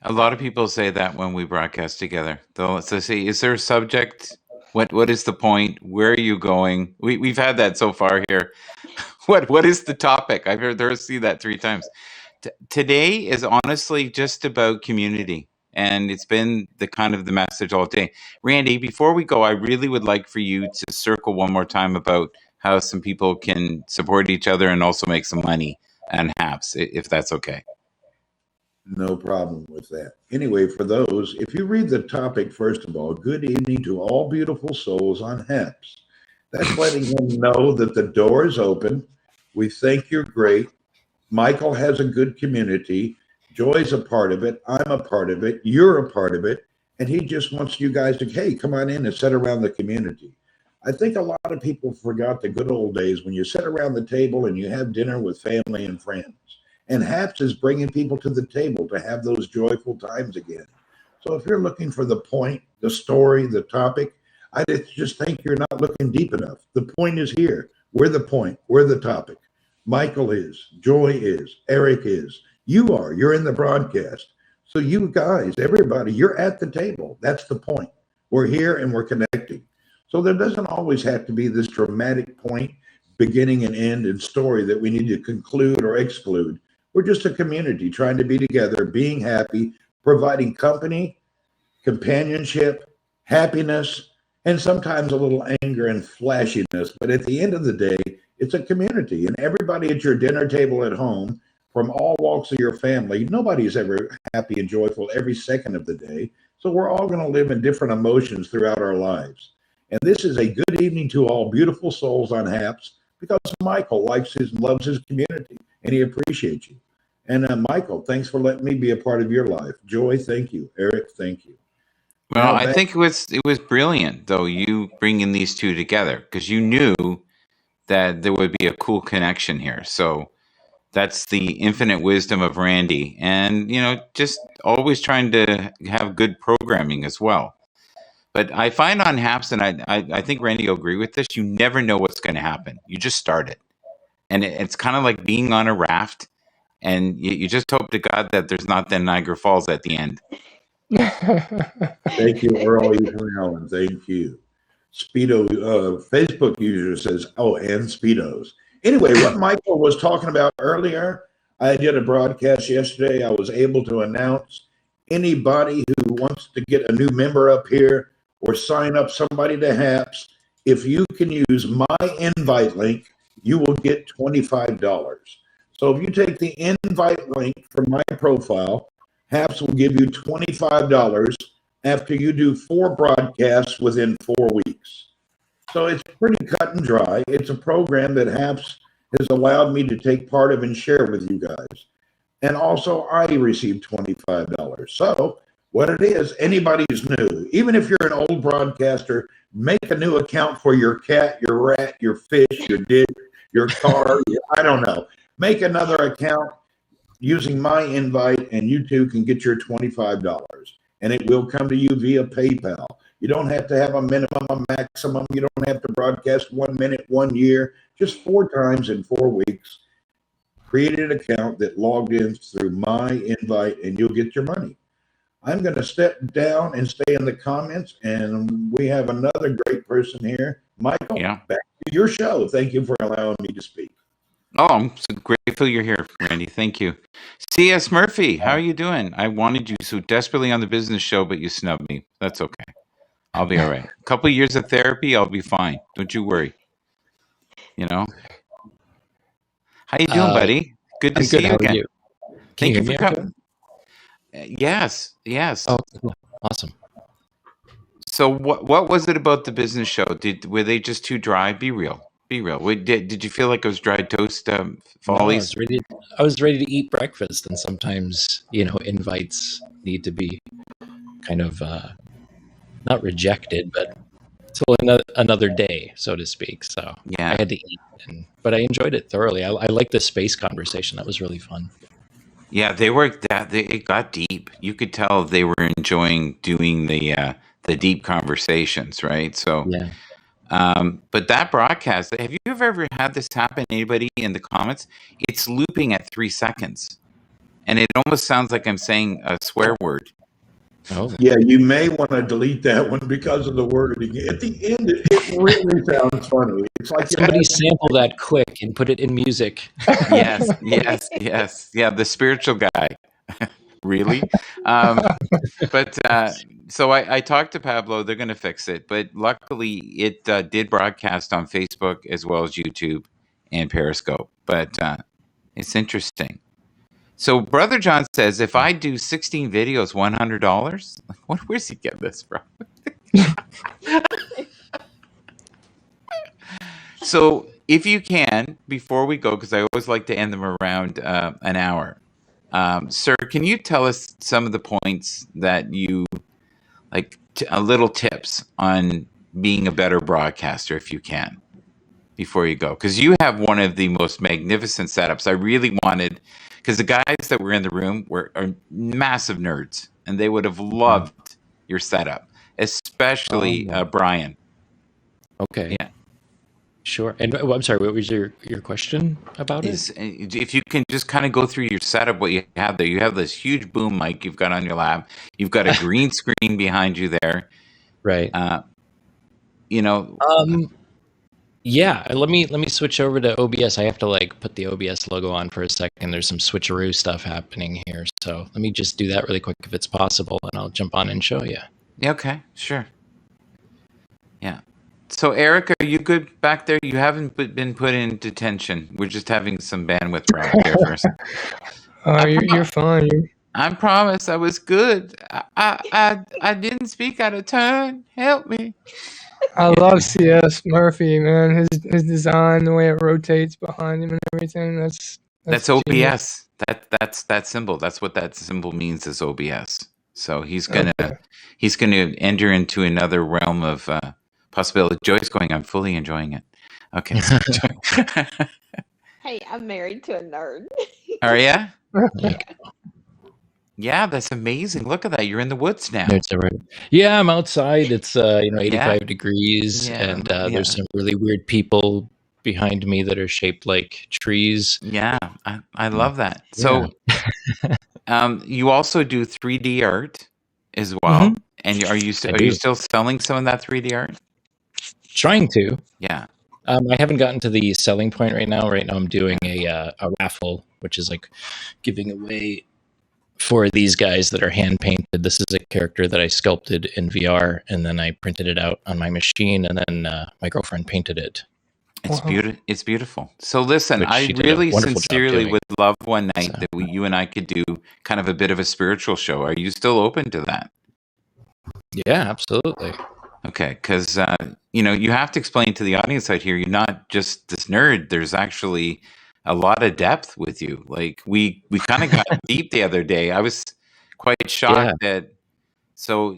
a lot of people say that when we broadcast together. They'll say, "Is there a subject? What is the point? Where are you going?" We've had that so far here. What is the topic? I've heard her see that 3 times. Today is honestly just about community, and it's been the message all day. Randy, before we go, I really would like for you to circle one more time about how some people can support each other and also make some money on Happs, if that's okay. No problem with that. Anyway, for those, if you read the topic, first of all, good evening to all beautiful souls on Happs. That's letting them know that the door is open. We think you're great. Michael has a good community. Joy's a part of it. I'm a part of it. You're a part of it. And he just wants you guys to, hey, come on in and sit around the community. I think a lot of people forgot the good old days when you sit around the table and you have dinner with family and friends. And Happs is bringing people to the table to have those joyful times again. So if you're looking for the point, the story, the topic, I just think you're not looking deep enough. The point is here. We're the point. We're the topic. Michael is, Joy is, Eric is, you are. You're in the broadcast. So you guys, everybody, you're at the table. That's the point. We're here and we're connecting. So there doesn't always have to be this dramatic point, beginning and end and story that we need to conclude or exclude. We're just a community trying to be together, being happy, providing company, companionship, happiness, and sometimes a little anger and flashiness. But at the end of the day, it's a community, and everybody at your dinner table at home, from all walks of your family, nobody's ever happy and joyful every second of the day. So we're all going to live in different emotions throughout our lives. And this is a good evening to all beautiful souls on Happs, because Michael loves his community, and he appreciates you. And Michael, thanks for letting me be a part of your life. Joy, thank you. Eric, thank you. Well, I think it was brilliant, though, you bringing these two together, because you knew that there would be a cool connection here. So that's the infinite wisdom of Randy, and just always trying to have good programming as well. But I find on Happs, and I think Randy will agree with this, you never know what's going to happen. You just start it. And it's kind of like being on a raft, and you just hope to God that there's not the Niagara Falls at the end. Thank you, Earl Ethan Allen. Thank you. Speedo, Facebook user says, oh, and Speedos. Anyway, what Michael was talking about earlier, I did a broadcast yesterday. I was able to announce anybody who wants to get a new member up here or sign up somebody to Happs, if you can use my invite link, you will get $25. So if you take the invite link from my profile, Happs will give you $25 after you do 4 broadcasts within 4 weeks. So it's pretty cut and dry. It's a program that Happs has allowed me to take part of and share with you guys. And also, I received $25. So what it is, anybody who's new, even if you're an old broadcaster, make a new account for your cat, your rat, your fish, your dick, your car, I don't know. Make another account using my invite, and you too can get your $25. And it will come to you via PayPal. You don't have to have a minimum, a maximum. You don't have to broadcast 1 minute, 1 year, just 4 times in 4 weeks. Create an account that logged in through my invite, and you'll get your money. I'm going to step down and stay in the comments, and we have another great person here. Michael, back to your show. Thank you for allowing me to speak. Oh, I'm so grateful you're here, Randy. Thank you. C.S. Murphy, how are you doing? I wanted you so desperately on the business show, but you snubbed me. That's okay. I'll be all right. A couple of years of therapy, I'll be fine. Don't you worry. How you doing, buddy? Good to see you again. You? Thank you for coming. Yes. Oh, cool. Awesome. So what was it about the business show? Were they just too dry? Be real. Did you feel like it was dry toast follies? No, I was ready to eat breakfast, and sometimes invites need to be kind of not rejected, but till another day, so to speak. So I had to eat, but I enjoyed it thoroughly. I liked the space conversation. That was really fun. Yeah, it got deep. You could tell they were enjoying doing the deep conversations, right? So yeah. But that broadcast, have you ever had this happen? Anybody in the comments? It's looping at 3 seconds, and it almost sounds like I'm saying a swear word. Oh. Yeah, you may want to delete that one because of the wording. At the end, it really sounds funny. It's like somebody sample that quick and put it in music. Yes. Yeah, the spiritual guy. Really? But so I talked to Pablo. They're going to fix it. But luckily, it did broadcast on Facebook as well as YouTube and Periscope. But it's interesting. So Brother John says, if I do 16 videos, $100? Like, where's he get this from? So if you can, before we go, because I always like to end them around an hour. Sir, can you tell us some of the points that you like, little tips on being a better broadcaster if you can before you go, because you have one of the most magnificent setups. I really wanted, because the guys that were in the room are massive nerds, and they would have loved your setup, especially Brian. Okay. Yeah. Sure. And I'm sorry, what was your question about it? If you can just kind of go through your setup, what you have there. You have this huge boom mic you've got on your lap. You've got a green screen behind you there. Right. You know. Yeah. Let me switch over to OBS. I have to like put the OBS logo on for a second. There's some switcheroo stuff happening here, so let me just do that really quick if it's possible, and I'll jump on and show you. Okay. Sure. Yeah. So, Eric, are you good back there? You haven't been put in detention. We're just having some bandwidth problems here for a second. You're fine. I promise I was good. I didn't speak out of turn. Help me. I love CS Murphy, man. His design, the way it rotates behind him and everything. That's OBS. genius. That's that symbol. That's what that symbol means, is OBS. So he's gonna enter into another realm of possibility. Joy's going, I'm fully enjoying it. Okay. Hey, I'm married to a nerd. Are ya? Yeah, that's amazing. Look at that. You're in the woods now. Yeah, I'm outside. It's 85 degrees, and there's some really weird people behind me that are shaped like trees. Yeah, I love that. So you also do 3D art as well. And are you still selling some of that 3D art? Trying to. Yeah. I haven't gotten to the selling point right now. Right now I'm doing a raffle, which is like giving away for these guys that are hand painted. This is a character that I sculpted in VR, and then I printed it out on my machine, and then my girlfriend painted it. It's beautiful. It's beautiful. So listen, I really sincerely would love one night that you and I could do kind of a bit of a spiritual show. Are you still open to that? Yeah, absolutely. Okay, because you have to explain to the audience out here, you're not just this nerd. There's actually a lot of depth with you. Like we kind of got deep the other day. I was quite shocked that. So,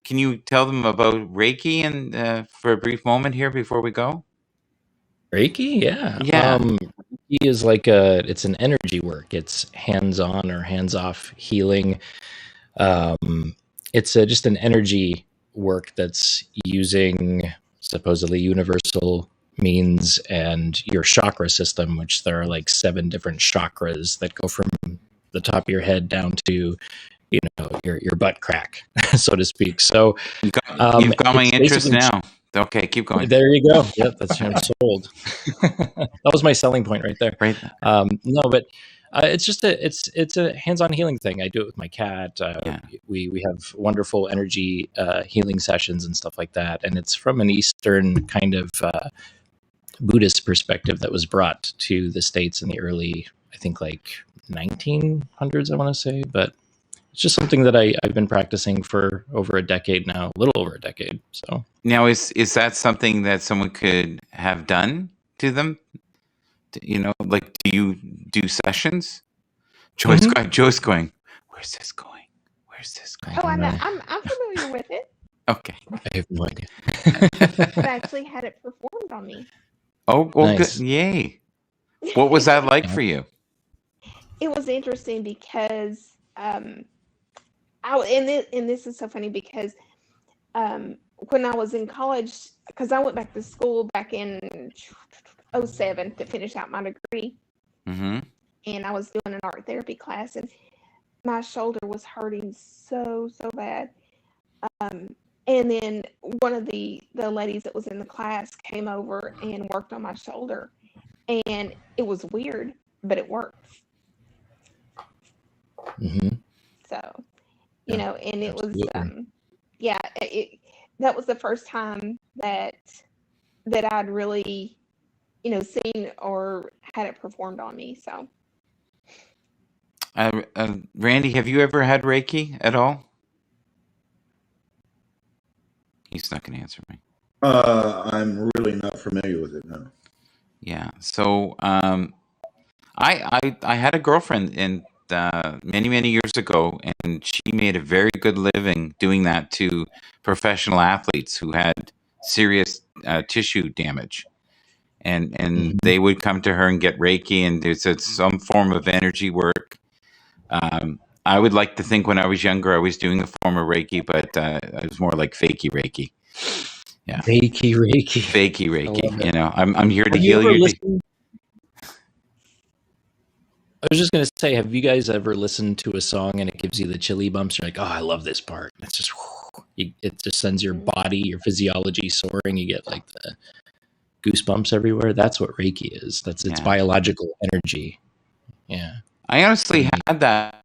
can you tell them about Reiki and for a brief moment here before we go? Reiki, yeah. Reiki is like it's an energy work. It's hands-on or hands-off healing. It's just an energy work that's using supposedly universal means and your chakra system, which there are like 7 different chakras that go from the top of your head down to your butt crack, so to speak. So you've got my interest now. Okay, keep going. There you go. Yep, that's I'm sold. That was my selling point right there. Right. No, but it's just it's a hands-on healing thing. I do it with my cat. We have wonderful energy healing sessions and stuff like that, and it's from an Eastern kind of Buddhist perspective that was brought to the States in the early, I think, like 1900s, I want to say, but it's just something that I've been practicing for over a decade now, a little over a decade. So now, is that something that someone could have done to them? Like, do you do sessions? Joe's going, where's this going? Where's this going? Oh, I'm familiar with it. Okay. I have no idea. I've actually had it performed on me. Oh, well, nice. Good. Yay. What was that like for you? It was interesting because and this is so funny because when I was in college, because I went back to school back in 2007 to finish out my degree, and I was doing an art therapy class, and my shoulder was hurting so bad. And then one of the ladies that was in the class came over and worked on my shoulder, and it was weird, but it worked. So, and it was, that was the first time that I'd really, seen or had it performed on me. So, Randy, have you ever had Reiki at all? He's not going to answer me. I'm really not familiar with it, no. Yeah. So, I had a girlfriend in many years ago, and she made a very good living doing that to professional athletes who had serious tissue damage. And Mhm. they would come to her and get Reiki, and there's some form of energy work. I would like to think when I was younger, I was doing a form of Reiki, but it was more like fakey Reiki. Yeah, Reiki, Reiki. fakey I love Reiki. it. You know, I'm here to Have you heal ever your. listened? I was just gonna say, have you guys ever listened to a song and it gives you the chilly bumps? You're like, oh, I love this part. It's just, it just sends your body, your physiology soaring. You get like the goosebumps everywhere. That's what Reiki is. That's its Yeah. biological energy. Yeah. I honestly had that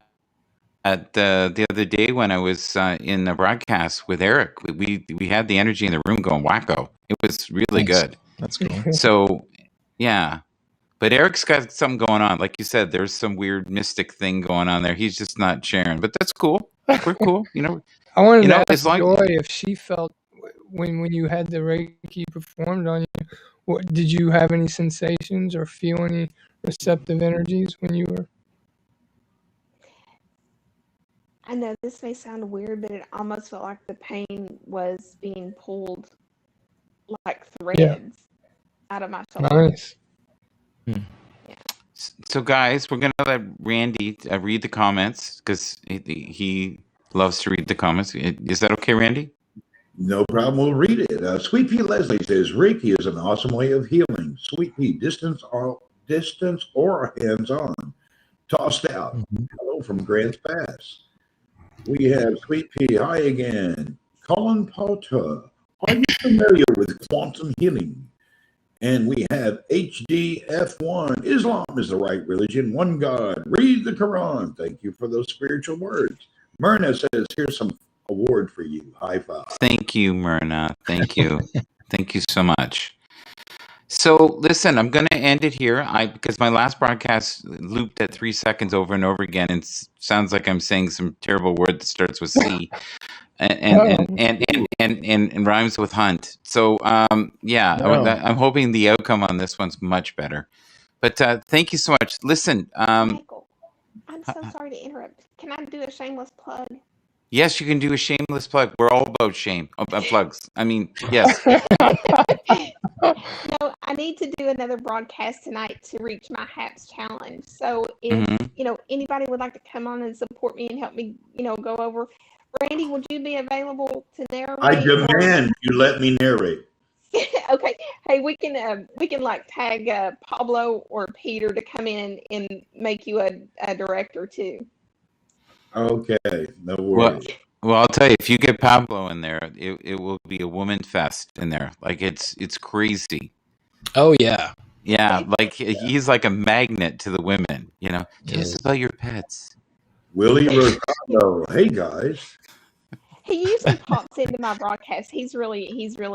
at the other day when I was in the broadcast with Eric. We had the energy in the room going wacko. It was really Nice. good. That's cool. So, yeah. But Eric's got something going on. Like you said, there's some weird mystic thing going on there. He's just not sharing. But that's cool. We're cool. You know, I wanted you know, to as ask long Joy if she felt when you had the Reiki performed on you. What did you have any sensations or feel any receptive energies when you were? I know this may sound weird, but it almost felt like the pain was being pulled like Yeah. threads out of my shoulder. Nice. so, guys, we're gonna let Randy read the comments because he loves to read the comments. Is that okay, Randy? No problem. We'll read it. Sweet Pea Leslie says Reiki is an awesome way of healing. Sweet Pea, distance or hands-on. Tossed out. Mhm. Hello from Grants Pass. We have Sweet Pea. Hi again. Colin Potter. Are you familiar with quantum healing? And we have HDF1. Islam is the right religion. One God. Read the Quran. Thank you for those spiritual words. Myrna says, here's some award for you. High five. Thank you, Myrna. Thank you. Thank you so much. So listen, I'm going to end it here. Because my last broadcast looped at 3 seconds over and over again, and sounds like I'm saying some terrible word that starts with C, and rhymes with hunt. So yeah, No. I'm hoping the outcome on this one's much better. But thank you so much. Listen, Michael, I'm so sorry to interrupt. Can I do a shameless plug? yes, you can do a shameless plug. We're all about shame plugs. I mean, yes. No, I need to do another broadcast tonight to reach my Happs challenge. So if anybody would like to come on and support me and help me, go over. Randy, would you be available to narrate? I demand you let me narrate. Okay. Hey, we can like tag Pablo or Peter to come in and make you a director too. Okay, no worries. Well, I'll tell you, if you get Pablo in there, it will be a woman fest in there. Like it's crazy. Oh yeah. Yeah, like he's like a magnet to the women. Tell us about your pets. Willie Rosado. Hey guys. He usually pops into my broadcast. He's really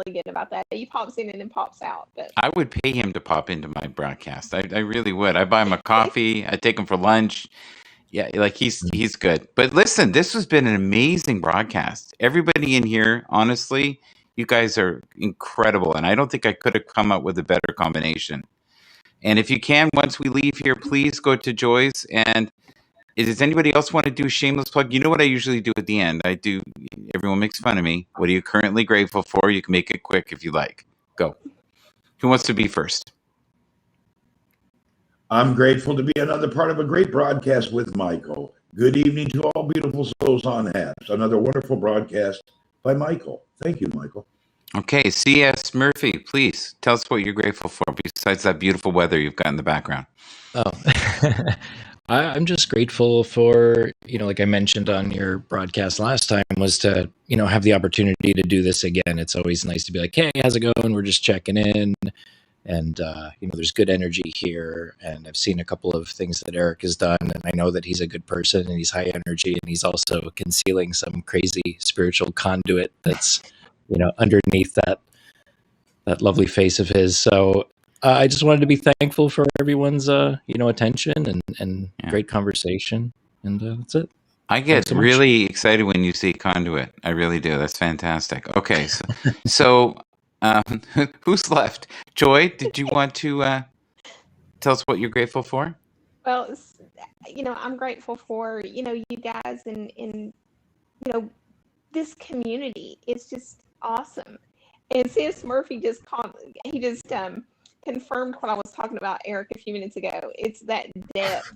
good about that. He pops in and then pops out. But I would pay him to pop into my broadcast. I really would. I buy him a coffee. I take him for lunch. Yeah, like he's good. But listen, this has been an amazing broadcast. Everybody in here, honestly, you guys are incredible, and I don't think I could have come up with a better combination. And if you can, once we leave here, please go to Joy's. And does anybody else want to do a shameless plug? You know what I usually do at the end? Everyone makes fun of me. What are you currently grateful for? You can make it quick if you like. Go. Who wants to be first? I'm grateful to be another part of a great broadcast with Michael. Good evening to all beautiful souls on Happs. Another wonderful broadcast by Michael. Thank you, Michael. Okay, C.S. Murphy, please tell us what you're grateful for besides that beautiful weather you've got in the background. Oh, I'm just grateful for, like I mentioned on your broadcast last time, was to, have the opportunity to do this again. It's always nice to be like, hey, how's it going? We're just checking in. And, there's good energy here. And I've seen a couple of things that Eric has done. And I know that he's a good person and he's high energy. And he's also concealing some crazy spiritual conduit that's, underneath that lovely face of his. So I just wanted to be thankful for everyone's, attention and great conversation. And that's it. I get really excited when you see conduit. I really do. That's fantastic. Okay. So who's left? Joy, did you want to tell us what you're grateful for? Well, I'm grateful for, you guys and this community. It's just awesome. And Sis Murphy just confirmed what I was talking about, Eric, a few minutes ago. It's that depth,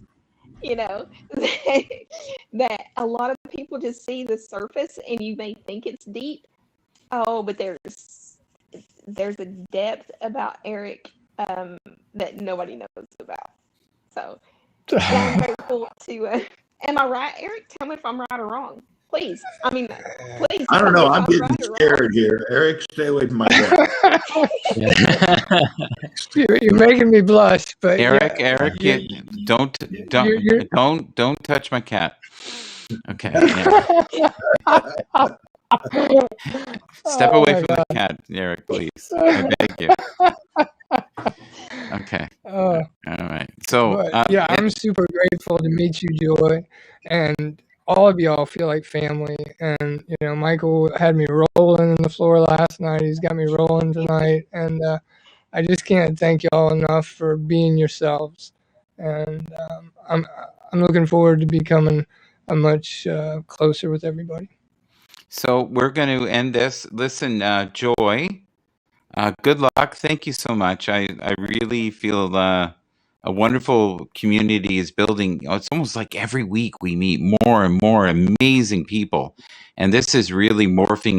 you know, that a lot of people just see the surface and you may think it's deep. Oh, but there's a depth about Eric that nobody knows about. So, and I'm grateful to. Am I right, Eric? Tell me if I'm right or wrong. Please. I mean, please. I don't tell me know. if I'm I'm getting right or wrong. scared here. Eric, stay away from my dad. You're making me blush, but Eric, yeah, Eric, you're- don't touch my cat. Okay, yeah. Step Oh away my from the God. cat, Eric, please. I beg you. Okay. Oh, All right. So, but yeah, I'm super grateful to meet you, Joy, and all of y'all feel like family. And you know, Michael had me rolling in the floor last night. He's got me rolling tonight, and I just can't thank y'all enough for being yourselves. And I'm looking forward to becoming a much closer with everybody. so we're going to end this. Listen, Joy, good luck. Thank you so much. I really feel a wonderful community is building. It's almost like every week we meet more and more amazing people. And this is really morphing